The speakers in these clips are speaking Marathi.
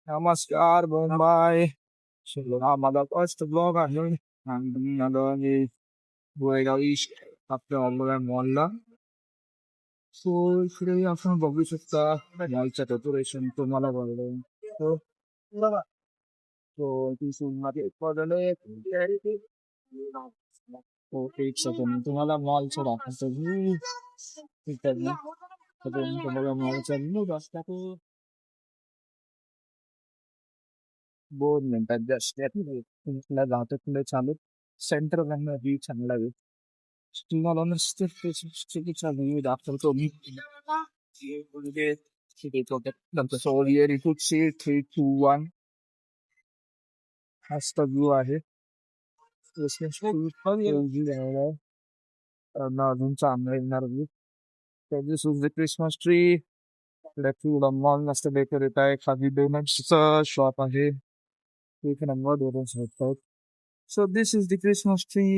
नमस्कार मुंबई. हा माझा फर्स्ट ब्लॉग आहे आणि मी आलो आहे गोरेगाव ईस्ट आपल्या ऑलवेज मॉलला. सो इकडे आपण बघू शकता मॉलचं डेकोरेशन तुम्हाला बघलं. सो सो ती सुनमध्ये पडले. हो एक सेकंड तुम्हाला मॉलचं दाखवतो मी. इकडनं तुम्हाला मॉलचा व्ह्यू दाखवतो. 2 मिनिटात जस्ट तुला जातो तुला चालू सेंटर व्ह्यू चांगला आहे. तुम्हाला नुसतं फेसबुकचा व्ह्यू दाखवतो मी. नंतर so here you could see 3, 2, 1 हाच व्ह्यू आहे. अजून चांगला येणार view. This is the Christmas tree. Mall मस्त डेकोरेट आहे. खाली डोनट्सचं शॉप आहे. एक नंबर डोनट्स भेटतात. So this is the Christmas tree,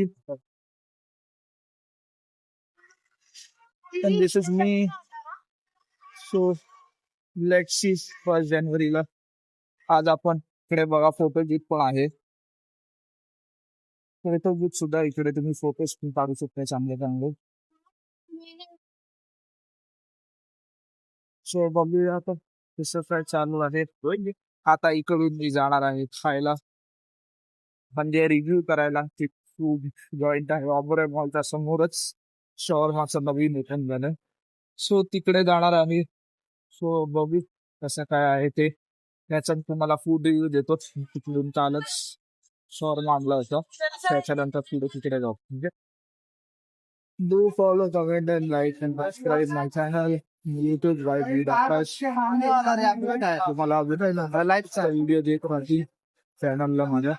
and this is me. So let's see 1 जानेवारीला आज आपण इकडे बघा फोटो बूथ पण आहे. फोटो बूथ सुद्धा इकडे तुम्ही फोटोज पण काढू शकता चांगले चांगले. सो बघूया आता कसं काय चालू आहे. आता इकडून मी जाणार आहे खायला म्हणजे रिव्ह्यू करायला. ती खूप जॉईंट आहे ऑबरे मॉलच्या समोरच शॉर्माचं नवीन ओपन झालं. सो तिकडे जाणार आम्ही. सो बघू कसं काय आहे ते. त्याच्यात तुम्हाला फूड रिव्ह्यू देतो. तिकडून कालच शॉर्मा आणला होता. त्याच्यानंतर पुढे तिकडे जाऊ. म्हणजे do follow comment and like and subscribe my channel YouTube तुम्हाला लाईकचा व्हिडिओ देत राहतील चॅनलला माझ्या.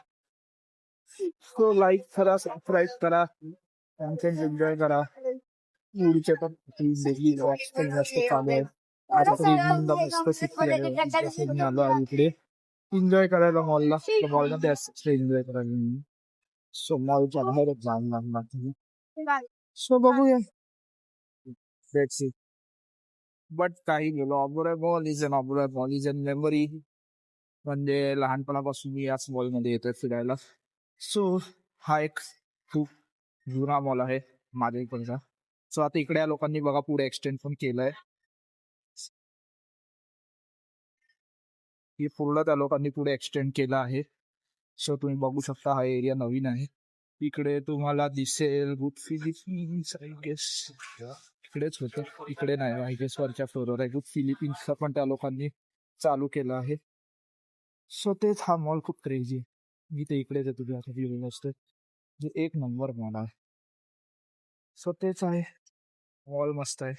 सो लाईक करा सबस्क्राईब करा कंटेंट एन्जॉय करा. पुढचे पण प्लीज देखील जास्त चालू आहे. आता तरी मस्त शिकले आलो आहे इकडे एन्जॉय करायला मॉलला. मॉलमध्ये असं एन्जॉय करायला. सो मॉलच्या बाहेरच जाऊन लागणार तुम्ही. सो बघूया. That's it. बट काही गेलो Oberoi mall is an Oberoi mall is an memory. म्हणजे लहानपणापासून मी याच मॉलमध्ये येतोय फिरायला. सो हा एक खूप जुना मॉल आहे माझ्या इकडचा. सो आता इकडे या लोकांनी बघा पुढे एक्सटेंड पण केलंय. हे पूर्ण त्या लोकांनी पुढे एक्सटेंड केलं आहे. सो तुम्ही बघू शकता हा एरिया नवीन आहे. इकडे तुम्हाला दिसेल गुड फिलिपिन्स आय गेस. इकडेच होतं इकडे नाही आय गेस वरच्या फ्लोअरवर आहे. गुड फिलिपिन्सचा पण त्या लोकांनी चालू केलं आहे. सो तेच हा मॉल खूप क्रेझी आहे. मी ते इकडेच आहे तुम्ही आता फिरून असतं जे एक नंबर मॉल आहे. सो तेच आहे. मॉल मस्त आहे.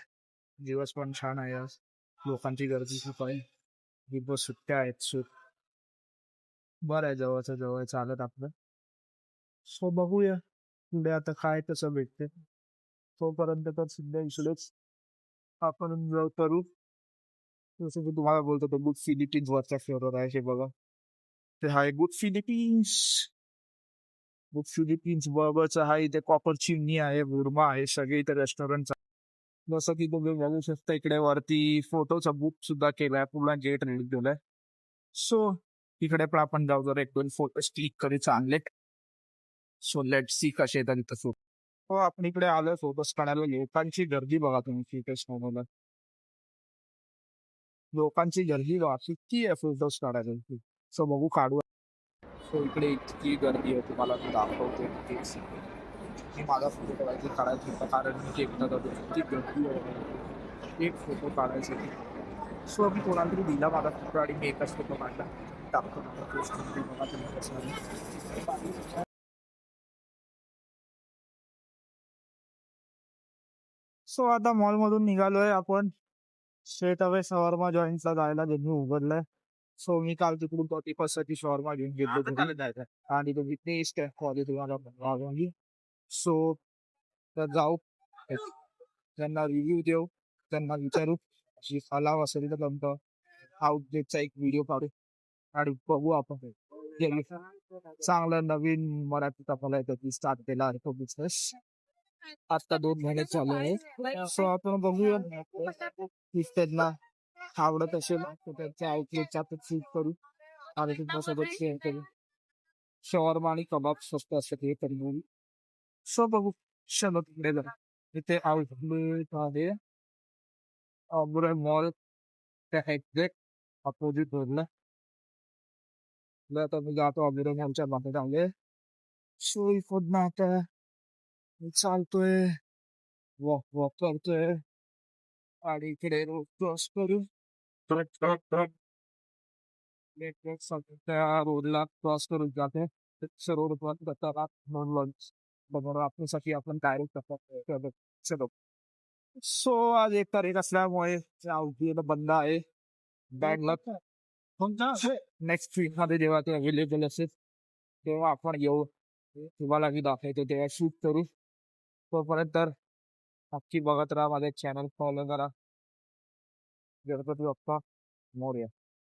दिवस पण छान आहे आज. लोकांची गर्दी खूप आहे. दिवस सुट्ट्या आहेत. सो बरं आहे जवळचं जवळ चालत आपलं. सो बघूया पुढे आता काय कसं भेटते. तोपर्यंत तर सध्या इकडेच आपण enjoy करू. जसं की तुम्हाला बोलतो तो गुड फिलिपिन्स वरच्या फ्लोअरवर आहे हे बघा. ते आहे गुड फिलिपिन्स. गुड फिलिपिन्स बरोबरच आहे. इथे कॉपर चिमणी आहे बुर्मा आहे सगळे इथे रेस्टॉरंट. जसं की तुम्ही बघू शकता इकडे वरती फोटोचा बुक सुद्धा केलाय. पूर्ण गेट रेडी केलाय. सो इकडे पण आपण जाऊ जरा 1-2 फोटोज क्लिक करू चांगले. सो लेट सी कसे येतात इथं फोटो. हो आपण इकडे आलोय फोटोज काढायला. लोकांची गर्दी बघा तुम्ही फोटोज काढायला. लोकांची गर्दी बघा किती आहे फोटोज काढायला. सो बघू काढू. सो इकडे इतकी गर्दी आहे तुम्हाला मी दाखवतो. मी माझा फोटो काढायचा होता कारण मी एकटा जातो. किती गर्दी आहे एक फोटो काढायसाठी. सो मी कोणाला तरी दिला माझा फोटो आणि मी एकच फोटो काढला टाकतो. पोस्ट बघा तुम्ही कसं आहे. सो आता मॉलमधून निघालोय आपण स्ट्रेट अवे शॉर्मा जॉईंटला जायला ज्यांनी उघडलंय. सो मी काल तिकडून 31साठी शॉर्मा घेऊन गेलो आणि तो टेस्ट आहे तुम्हाला. सो तर जाऊ त्यांना रिव्ह्यू देऊ. त्यांना विचारू हलाव असेल तर जमतं आउटलेटचा एक व्हिडिओ काढू आणि बघू आपण चांगलं नवीन मराठी आपल्याला येतं स्टार्ट केला आहे तो बिझनेस. आता 2 महिने चालू आहे. सो आपण बघूया त्यांना आवडत असेल तर त्यांच्या आउटलेटच्या आपण शूट करू. आणि तुमच्यासोबत शेअर करू. शॉर्मा आणि कबाब स्वस्त असतात हे तरी. सो बघू. चलो तिकडे जरा. इथे आउटलेट आहे अमराई मॉल त्या एक्झॅक्ट अपोजिट रोडला. आता मी जातो अमराई मॉलच्या बाहेर आले. सो इकडनं आता मी चालतोय, वॉक वॉक करतोय आणि इकडे रोड क्रॉस करून नेटवर्क त्या रोडला क्रॉस करून जाते. रोड क्रॉस करताना नॉन लॉन्च बघून आपल्यासाठी आपण डायरेक्ट चलो. सो आज एक तारीख असल्यामुळे आउटलेट बंद आहे. बॅड लक. नेक्स्ट वीक मध्ये जेव्हा ते अवेलेबल असेल तेव्हा आपण येऊ. तुम्हाला मी दाखवतो तेव्हा शूट करू. तोपर्यंत तर नक्की बघत राहा. माझे चॅनल फॉलो करा. गणपती बाप्पा मोरया.